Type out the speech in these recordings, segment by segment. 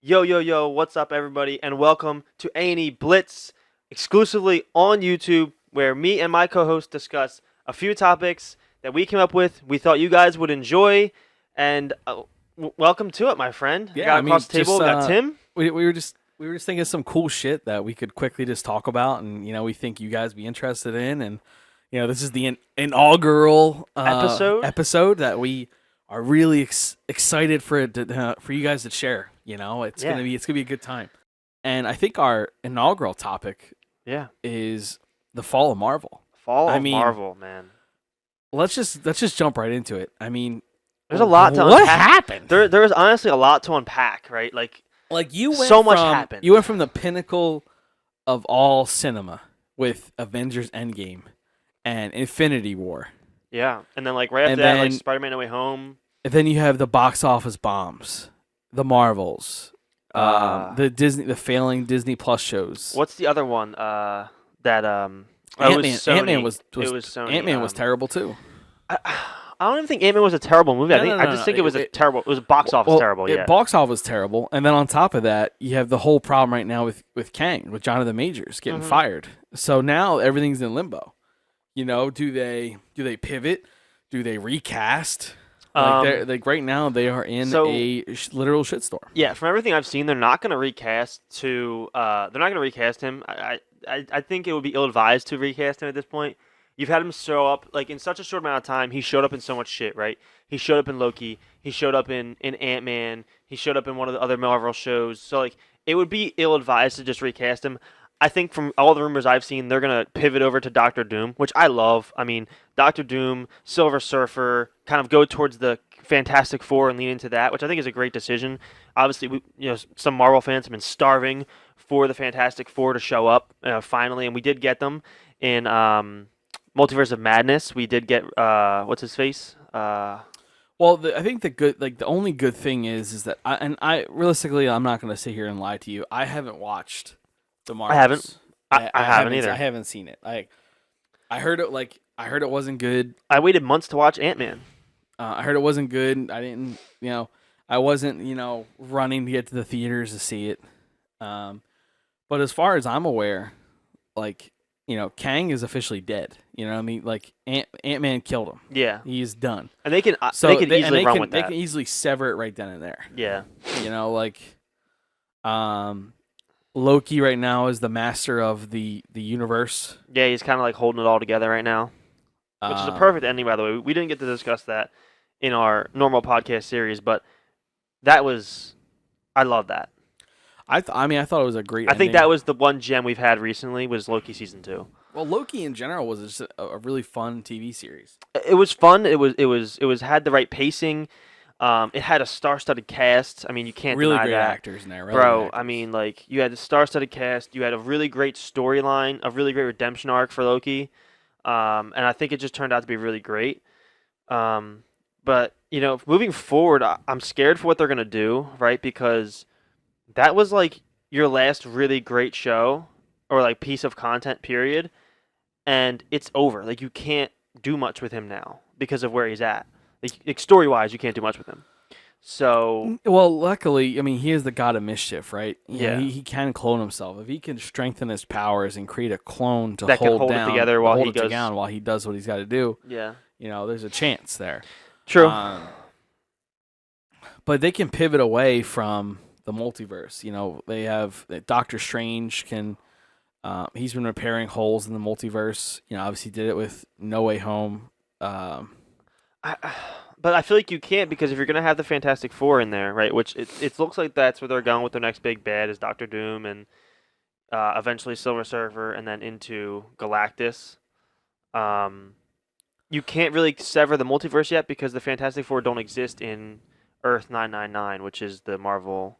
Yo, yo, yo, what's up, everybody, and welcome to A&E Blitz, exclusively on YouTube, where me and my co-host discuss a few topics that we came up with, we thought you guys would enjoy, and welcome to it, my friend. I got across the table, we got Tim. We were just thinking of some cool shit that we could quickly just talk about, and we think you guys be interested in, and this is the inaugural episode that we are really excited for for you guys to share. It's gonna be a good time, and I think our inaugural topic is the fall of Marvel. Marvel, man. Let's just jump right into it. I mean, there's a lot to unpack. What happened? There was honestly a lot to unpack, right? Like much happened. You went from the pinnacle of all cinema with Avengers Endgame and Infinity War. Yeah, and then right after that, Spider-Man No Way Home. And then you have the box office bombs, the Marvels, the failing Disney Plus shows. What's the other one? That Ant-Man was Sony. Ant-Man was terrible too. I don't even think Ant-Man was a terrible movie. I just think it was terrible. It was box office terrible. Yeah, box office was terrible, and then on top of that, you have the whole problem right now with Kang, with Jonathan Majors getting fired. So now everything's in limbo. Do they pivot? Do they recast? Right now they are in a literal shitstorm. Yeah, from everything I've seen, they're not going to recast they're not going to recast him. I think it would be ill-advised to recast him at this point. You've had him show up in such a short amount of time. He showed up in so much shit, right? He showed up in Loki. He showed up in Ant-Man. He showed up in one of the other Marvel shows. So it would be ill-advised to just recast him. I think from all the rumors I've seen, they're going to pivot over to Doctor Doom, which I love. I mean, Doctor Doom, Silver Surfer, kind of go towards the Fantastic Four and lean into that, which I think is a great decision. Obviously, some Marvel fans have been starving for the Fantastic Four to show up finally, and we did get them in Multiverse of Madness. We did get what's his face? I think the only good thing is that I realistically, I'm not going to sit here and lie to you. I haven't watched the Marvels. I haven't. I haven't either. I haven't seen it. I heard it wasn't good. I waited months to watch Ant-Man. I heard it wasn't good. I didn't, I wasn't, running to get to the theaters to see it. But as far as I'm aware, Kang is officially dead. You know what I mean? Ant-Man killed him. Yeah. He's done. And they can easily run with that. They can easily sever it right then and there. Yeah. Loki right now is the master of the universe. Yeah, he's kind of holding it all together right now. Which is a perfect ending, by the way. We didn't get to discuss that in our normal podcast series, but I love that. I thought it was a great ending. I think that was the one gem we've had recently was Loki Season 2. Well, Loki in general was just a really fun TV series. It was fun. It was had the right pacing. It had a star-studded cast. I mean, you can't really deny great that. Actors in there, bro. I mean, you had the star-studded cast. You had a really great storyline, a really great redemption arc for Loki. And I think it just turned out to be really great. But, moving forward, I'm scared for what they're going to do, right? Because that was, your last really great show or, piece of content, period. And it's over. You can't do much with him now because of where he's at. Story-wise, you can't do much with him. So, well, luckily, I mean, he is the god of mischief, right? Yeah, he can clone himself. If he can strengthen his powers and create a clone to that hold it together while he goes down while he does what he's got to do. Yeah, there's a chance there. True. But they can pivot away from the multiverse. They have Doctor Strange can. He's been repairing holes in the multiverse. Obviously did it with No Way Home. But I feel like you can't because if you're going to have the Fantastic Four in there, right, which it looks like that's where they're going with their next big bad is Doctor Doom and eventually Silver Surfer and then into Galactus. You can't really sever the multiverse yet because the Fantastic Four don't exist in Earth 999, which is the Marvel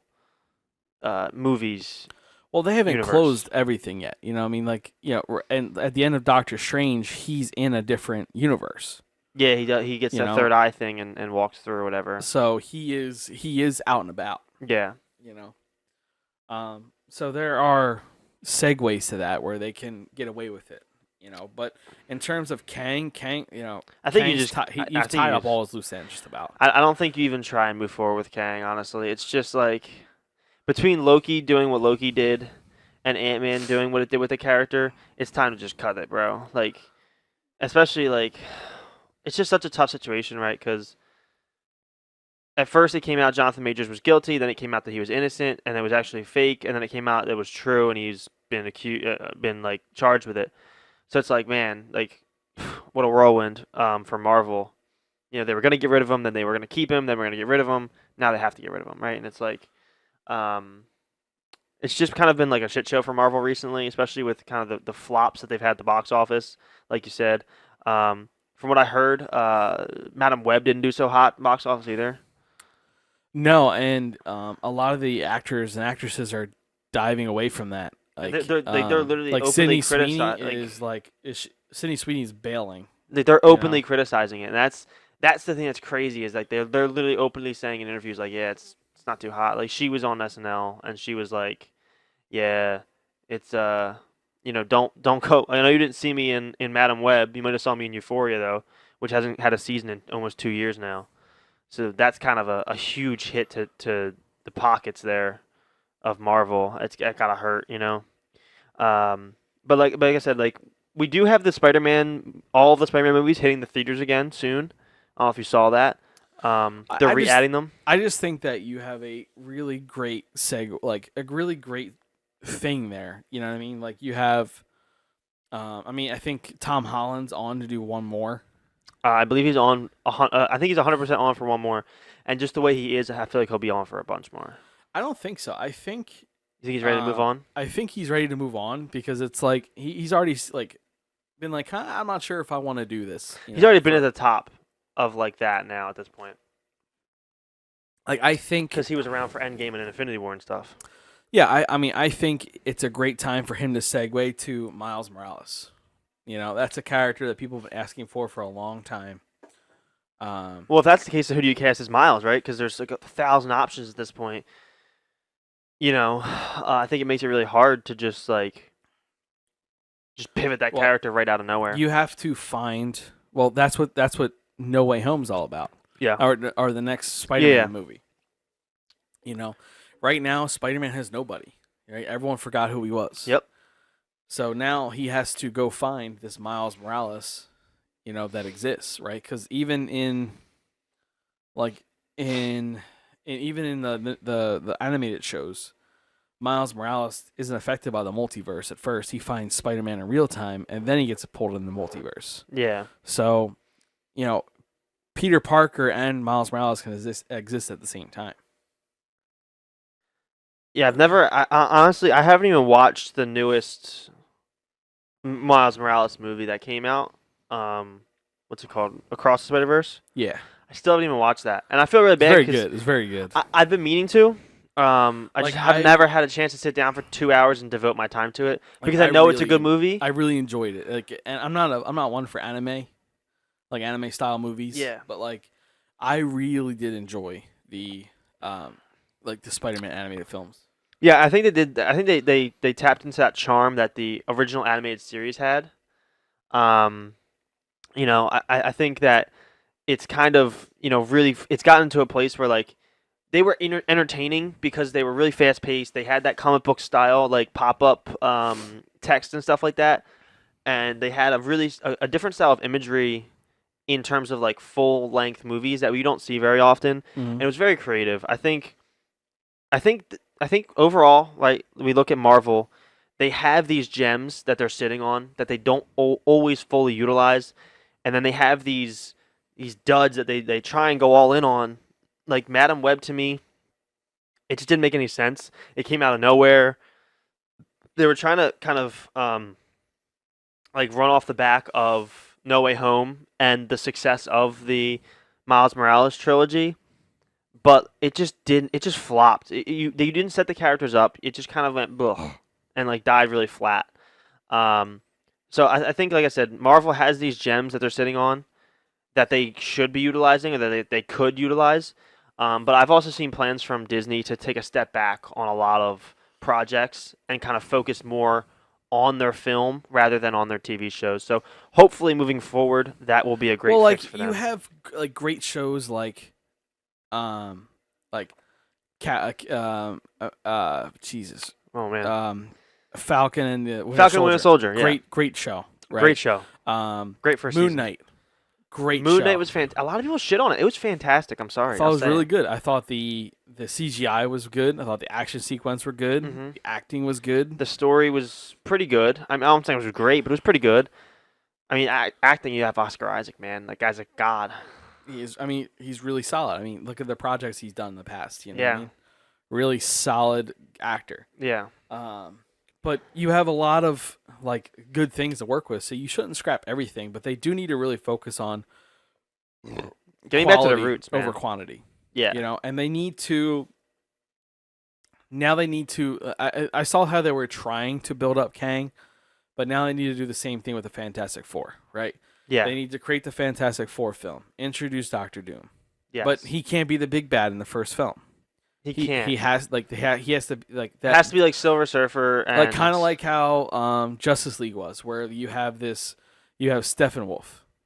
movies. Well, they haven't universe. Closed everything yet. And at the end of Doctor Strange, he's in a different universe. Yeah, he does. He gets that third eye thing and walks through or whatever. So he is out and about. Yeah. So there are segues to that where they can get away with it. But in terms of Kang, I think he's tied up all his loose ends just about. I don't think you even try and move forward with Kang. Honestly, it's just between Loki doing what Loki did and Ant-Man doing what it did with the character, it's time to just cut it, bro. Like, especially like, it's just such a tough situation, right? Because at first it came out Jonathan Majors was guilty, then it came out that he was innocent, and it was actually fake, and then it came out that it was true, and he's been been like charged with it. So it's like, man, like, what a whirlwind for Marvel. You know, they were gonna get rid of him, then they were gonna keep him, then we're gonna get rid of him. Now they have to get rid of him, right? And it's like, um, it's just kind of been like a shit show for Marvel recently, especially with kind of the flops that they've had at the box office, like you said. From what I heard, Madam Web didn't do so hot box office either. No, and a lot of the actors and actresses are diving away from that. Like they're literally like openly Sydney Sweeney criticizing. Sydney Sweeney's bailing. They're openly criticizing it, and that's the thing that's crazy is like they're literally openly saying in interviews like, yeah, it's not too hot. Like she was on SNL and she was like, yeah, it's don't go. I know you didn't see me in Madam Web. You might have saw me in Euphoria though, which hasn't had a season in almost 2 years now. So that's kind of a huge hit to the pockets there of Marvel. It gotta hurt, you know. But like I said, like we do have all of the Spider-Man movies hitting the theaters again soon. I don't know if you saw that. They're re-adding them. I just think that you have a really great like a really great thing there. You know what I mean? Like you have, I think Tom Holland's on to do one more. I believe he's on. I think he's 100% on for one more, and just the way he is, I feel like he'll be on for a bunch more. I don't think so. I think. You think he's ready to move on? I think he's ready to move on because it's like he's already like been like, I'm not sure if I want to do this. He's already been at the top of like that now at this point. Like I think because he was around for Endgame and Infinity War and stuff. Yeah, I mean I think it's a great time for him to segue to Miles Morales. You know, that's a character that people have been asking for a long time. Well, if that's the case, then who do you cast as Miles, right? Because there's like 1,000 options at this point. You know, I think it makes it really hard to just pivot that character right out of nowhere. You have to find. Well, that's what No Way Home's all about. Yeah. Or the next Spider-Man movie. You know, right now Spider-Man has nobody. Right? Everyone forgot who he was. Yep. So now he has to go find this Miles Morales, you know, that exists, right? Because even in the animated shows, Miles Morales isn't affected by the multiverse at first. He finds Spider-Man in real time, and then he gets pulled in the multiverse. Yeah. So, you know, Peter Parker and Miles Morales can exist at the same time. Yeah, I honestly haven't even watched the newest Miles Morales movie that came out. What's it called? Across the Spider-Verse? Yeah. I still haven't even watched that. And I feel really bad. It's very good. I've been meaning to. I've never had a chance to sit down for 2 hours and devote my time to it because I know it's a good movie. I really enjoyed it. Like, and I'm not one for anime, like anime style movies. Yeah. But like, I really did enjoy the Spider-Man animated films. Yeah, I think they did. I think they tapped into that charm that the original animated series had. You know, I think that it's kind of, you know, really, it's gotten to a place where like they were entertaining because they were really fast paced. They had that comic book style, like pop up text and stuff like that, and they had a different style of imagery in terms of like full length movies that we don't see very often, and it was very creative. I think overall, like we look at Marvel, they have these gems that they're sitting on that they don't always fully utilize, and then they have these duds that they try and go all in on. Like Madam Web, to me, it just didn't make any sense. It came out of nowhere. They were trying to kind of like run off the back of No Way Home and the success of the Miles Morales trilogy, but it just didn't. It just flopped. You didn't set the characters up. It just kind of went bleh, and like died really flat. So I think, like I said, Marvel has these gems that they're sitting on that they should be utilizing or that they could utilize. But I've also seen plans from Disney to take a step back on a lot of projects and kind of focus more on their film rather than on their TV shows. So hopefully moving forward, that will be a great fix for them. You have like great shows like Jesus. Oh man. Falcon and the Falcon and Winter Soldier. Yeah. Great show. Right? Great show. Great first Moon season. Knight. Great Moon show. Knight was fantastic. A lot of people shit on it. It was fantastic. I'm sorry. I thought it was really good. I thought the CGI was good. I thought the action sequence were good. Mm-hmm. The acting was good. The story was pretty good. I don't think it was great, but it was pretty good. I mean, acting, you have Oscar Isaac, man. That guy's a god. He's really solid. I mean, look at the projects he's done in the past. You know yeah. what I mean? Really solid actor. Yeah. But you have a lot of like good things to work with, so you shouldn't scrap everything. But they do need to really focus on getting back to the roots, man. Over quantity. Yeah, you know, and they need to. Now they need to. I saw how they were trying to build up Kang, but now they need to do the same thing with the Fantastic Four, right? Yeah, they need to create the Fantastic Four film, introduce Doctor Doom. Yes. But he can't be the big bad in the first film. He can't. He has he has to like that. It has to be like Silver Surfer, and like kind of like how Justice League was, where you have Steppenwolf,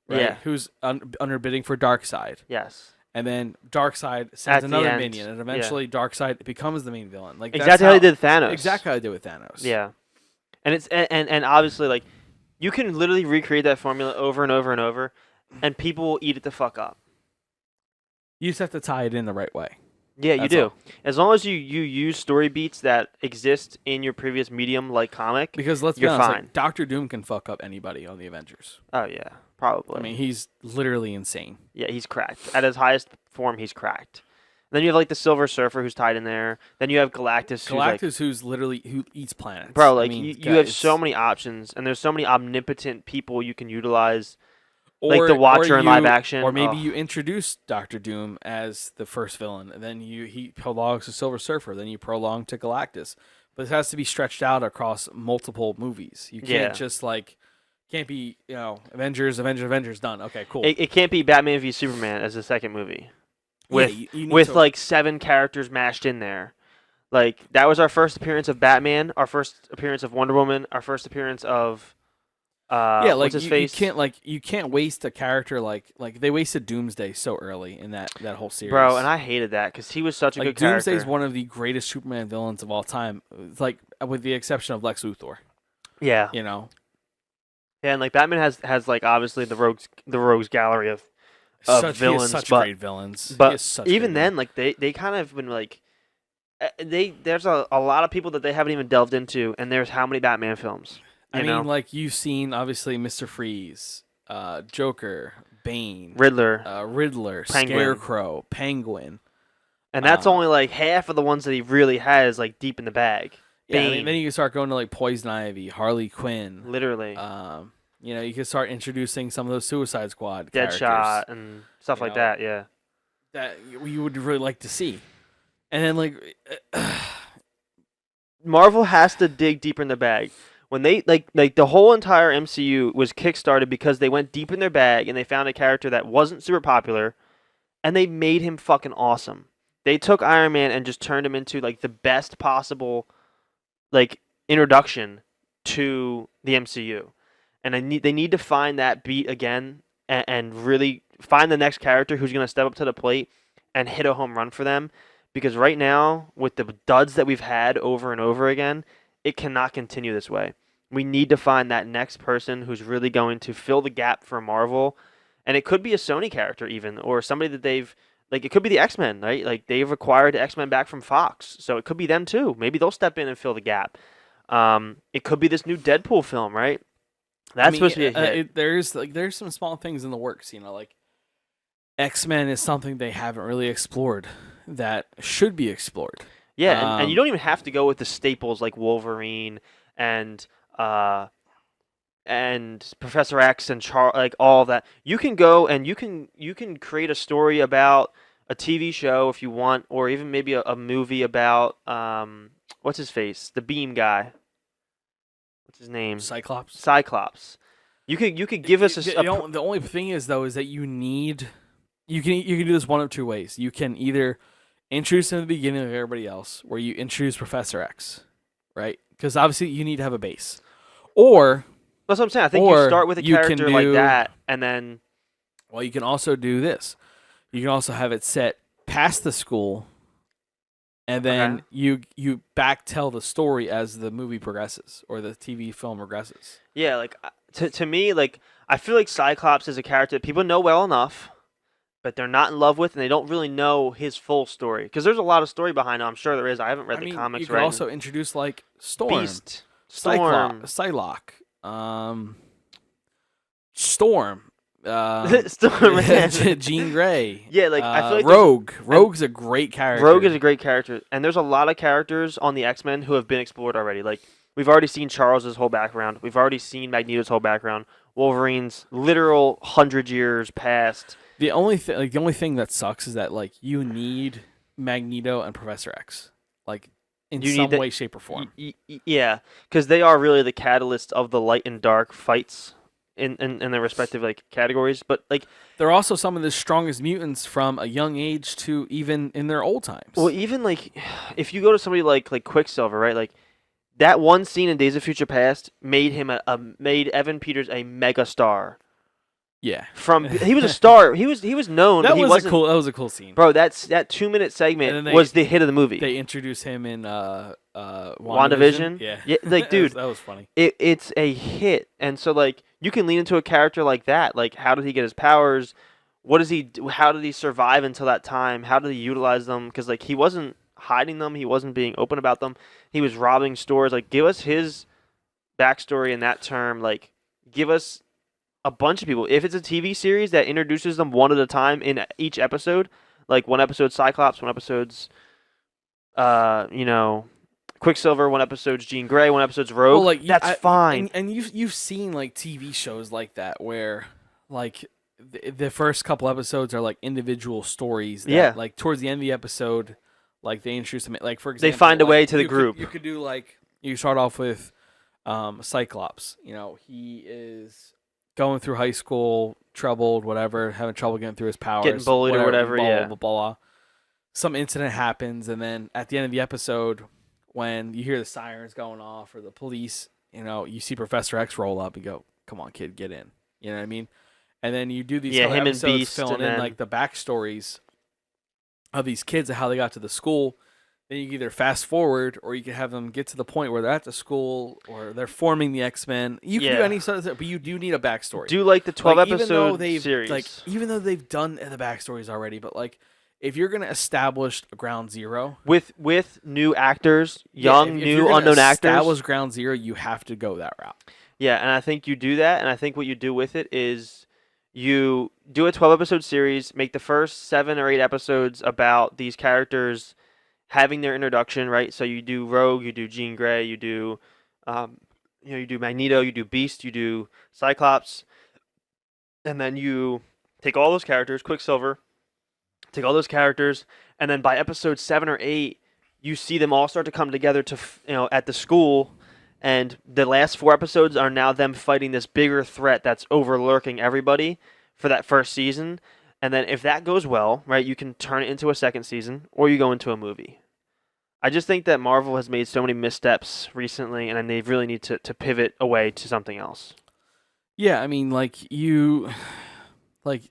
right? Yeah. Who's under bidding for Darkseid. Yes. And then Darkseid sends another end. minion, and eventually Darkseid becomes the main villain. Like exactly how they did Thanos. Exactly how they did with Thanos. Yeah. And it's and obviously like you can literally recreate that formula over and over and over, and people will eat it the fuck up. You just have to tie it in the right way. Yeah, you do. As long as you use story beats that exist in your previous medium, like comic, because let's be honest, like, Doctor Doom can fuck up anybody on the Avengers. Oh yeah, probably. I mean, he's literally insane. Yeah, he's cracked. At his highest form, he's cracked. And then you have like the Silver Surfer who's tied in there. Then you have Galactus, who's literally who eats planets. Bro, like you have so many options, and there's so many omnipotent people you can utilize. Like the Watcher in live action. Or maybe you introduce Doctor Doom as the first villain, and then he prolongs to Silver Surfer, then you prolong to Galactus. But it has to be stretched out across multiple movies. You can't just can't be, Avengers, done. Okay, cool. It can't be Batman v Superman as the second movie. With like 7 characters mashed in there. Like that was our first appearance of Batman, our first appearance of Wonder Woman, our first appearance of like you can't waste a character like they wasted Doomsday so early in that whole series. Bro, and I hated that because he was such a good character. Doomsday's one of the greatest Superman villains of all time. It's like with the exception of Lex Luthor. Yeah. Yeah, and like Batman has like obviously the rogues gallery of villains, he has such great villains. But even then, like they kind of been like there's a lot of people that they haven't even delved into, and there's how many Batman films. I mean, like you've seen obviously Mr. Freeze, Joker, Bane, Riddler, Penguin. Scarecrow, Penguin, and that's only like half of the ones that he really has like deep in the bag. Yeah, I mean, then you can start going to like Poison Ivy, Harley Quinn, literally. You can start introducing some of those Suicide Squad Deadshot characters, and stuff like that. Yeah, that you would really like to see, and then like Marvel has to dig deeper in the bag. When they like the whole entire MCU was kickstarted because they went deep in their bag and they found a character that wasn't super popular, and they made him fucking awesome. They took Iron Man and just turned him into like the best possible like introduction to the MCU, and they need to find that beat again and really find the next character who's gonna step up to the plate and hit a home run for them. Because right now, with the duds that we've had over and over again, it cannot continue this way. We need to find that next person who's really going to fill the gap for Marvel. And it could be a Sony character even, or somebody that they've, like it could be the X-Men, right? Like they've acquired the X-Men back from Fox. So it could be them too. Maybe they'll step in and fill the gap. It could be this new Deadpool film, right? That's supposed to be a hit. There's some small things in the works, like X-Men is something they haven't really explored that should be explored. Yeah, and you don't even have to go with the staples like Wolverine and Professor X and like all that. You can go and you can create a story about a TV show if you want, or even maybe a movie about what's his face, the Beam guy. What's his name? Cyclops. You could give us the only thing is though is that you can do this one of two ways. You can either introduce him at the beginning of everybody else, where you introduce Professor X, right? Because obviously you need to have a base. Or that's what I'm saying. I think you start with a character like that, and then. Well, you can also do this. You can also have it set past the school, and then you back tell the story as the movie progresses or the TV film progresses. Yeah, like to me, like I feel like Cyclops is a character that people know well enough, but they're not in love with, and they don't really know his full story. Because there's a lot of story behind him. I'm sure there is. I haven't read the comics. You could also introduce like Storm, Beast, Storm, Psylocke, Storm. Storm, Jean Grey. Yeah, like I feel like Rogue. Rogue's a great character. Rogue is a great character, and there's a lot of characters on the X-Men who have been explored already. Like we've already seen Charles's whole background. We've already seen Magneto's whole background. Wolverine's literal 100 years past. The only thing that sucks is that like you need Magneto and Professor X, like in some way, shape, or form. Yeah, because they are really the catalyst of the light and dark fights in their respective like categories. But like they're also some of the strongest mutants from a young age to even in their old times. Well, even like if you go to somebody like Quicksilver, right? Like that one scene in Days of Future Past made him made Evan Peters a mega star. Yeah, he was a star. He was known. That was a cool scene, bro. That 2-minute segment was the hit of the movie. They introduced him in WandaVision. Yeah, like dude, that was funny. It's a hit, and so like you can lean into a character like that. Like, how did he get his powers? What does he do? How did he survive until that time? How did he utilize them? Because like he wasn't hiding them. He wasn't being open about them. He was robbing stores. Like, give us his backstory in that term. Like, give us a bunch of people. If it's a TV series that introduces them one at a time in each episode, like one episode Cyclops, one episode's, Quicksilver, one episode's Jean Grey, one episode's Rogue. Well, like, that's fine. And you've seen like TV shows like that where like the first couple episodes are like individual stories. That, like towards the end of the episode, like they introduce them. Like for example, they find a way to the group. You could do like you start off with Cyclops. You know, he is going through high school, troubled, whatever, having trouble getting through his powers, getting bullied or whatever. Blah, blah, blah. Some incident happens, and then at the end of the episode, when you hear the sirens going off or the police, you see Professor X roll up and go, "Come on, kid, get in." You know what I mean? And then you do these episodes filling in like the backstories of these kids and how they got to the school. Then you can either fast forward or you can have them get to the point where they're at the school or they're forming the X-Men. You can do any sort of thing, but you do need a backstory. Do like the 12-episode series. Like, even though they've done the backstories already, but like if you're going to establish a ground zero with new actors, new unknown actors, establish ground zero, you have to go that route. Yeah, and I think you do that, and I think what you do with it is you do a 12-episode series, make the first 7 or 8 episodes about these characters having their introduction, right? So you do Rogue, you do Jean Grey, you do, you do Magneto, you do Beast, you do Cyclops, and then you take all those characters, Quicksilver, take all those characters, and then by episode 7 or 8, you see them all start to come together to, at the school, and the last 4 episodes are now them fighting this bigger threat that's overlurking everybody for that first season. And then if that goes well, right, you can turn it into a second season or you go into a movie. I just think that Marvel has made so many missteps recently, and they really need to pivot away to something else. Yeah, I mean,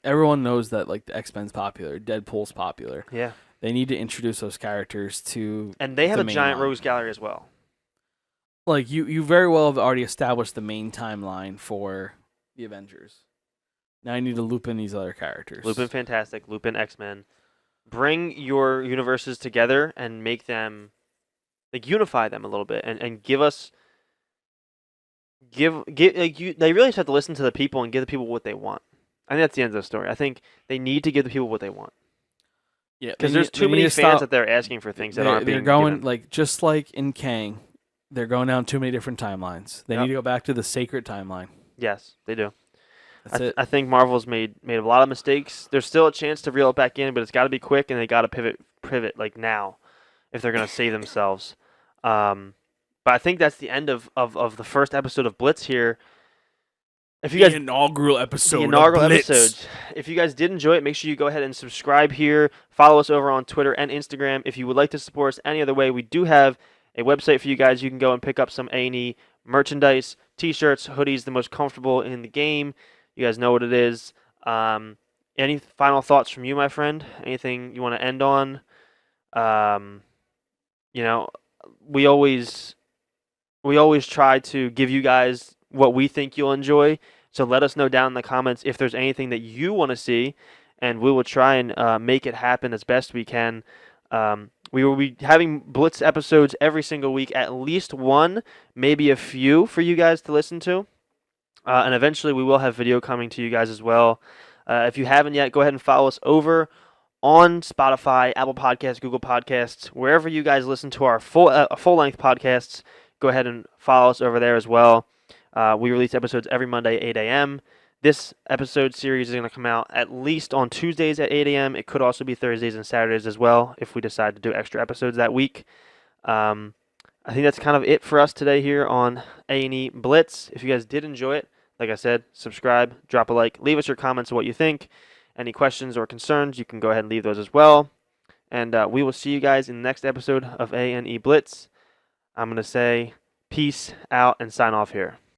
everyone knows that like the X-Men's popular, Deadpool's popular. Yeah. They need to introduce those characters to and they have a giant rogues gallery as well. Like you very well have already established the main timeline for the Avengers. Now I need to loop in these other characters. Loop in Fantastic, loop in X-Men. Bring your universes together and make them, like, unify them a little bit and give us, they really just have to listen to the people and give the people what they want. I think that's the end of the story. I think they need to give the people what they want. Yeah, because there's too many fans that they're asking for things that aren't being given. Like just like in Kang, they're going down too many different timelines. They need to go back to the sacred timeline. Yes, they do. That's it. I think Marvel's made a lot of mistakes. There's still a chance to reel it back in, but it's got to be quick, and they got to pivot like now, if they're gonna save themselves. But I think that's the end of the first episode of Blitz here. If you guys, the inaugural episode. If you guys did enjoy it, make sure you go ahead and subscribe here. Follow us over on Twitter and Instagram. If you would like to support us any other way, we do have a website for you guys. You can go and pick up some A&E merchandise, t-shirts, hoodies, the most comfortable in the game. You guys know what it is. Any final thoughts from you, my friend? Anything you want to end on? you know, we always try to give you guys what we think you'll enjoy. So let us know down in the comments if there's anything that you want to see, and we will try and make it happen as best we can. We will be having Blitz episodes every single week, at least one, maybe a few for you guys to listen to. And eventually we will have video coming to you guys as well. If you haven't yet, go ahead and follow us over on Spotify, Apple Podcasts, Google Podcasts, wherever you guys listen to our full-length podcasts. Go ahead and follow us over there as well. We release episodes every Monday at 8 a.m. This episode series is going to come out at least on Tuesdays at 8 a.m. It could also be Thursdays and Saturdays as well if we decide to do extra episodes that week. I think that's kind of it for us today here on A&E Blitz. If you guys did enjoy it, like I said, subscribe, drop a like, leave us your comments on what you think. Any questions or concerns, you can go ahead and leave those as well. And we will see you guys in the next episode of A&E Blitz. I'm going to say peace out and sign off here.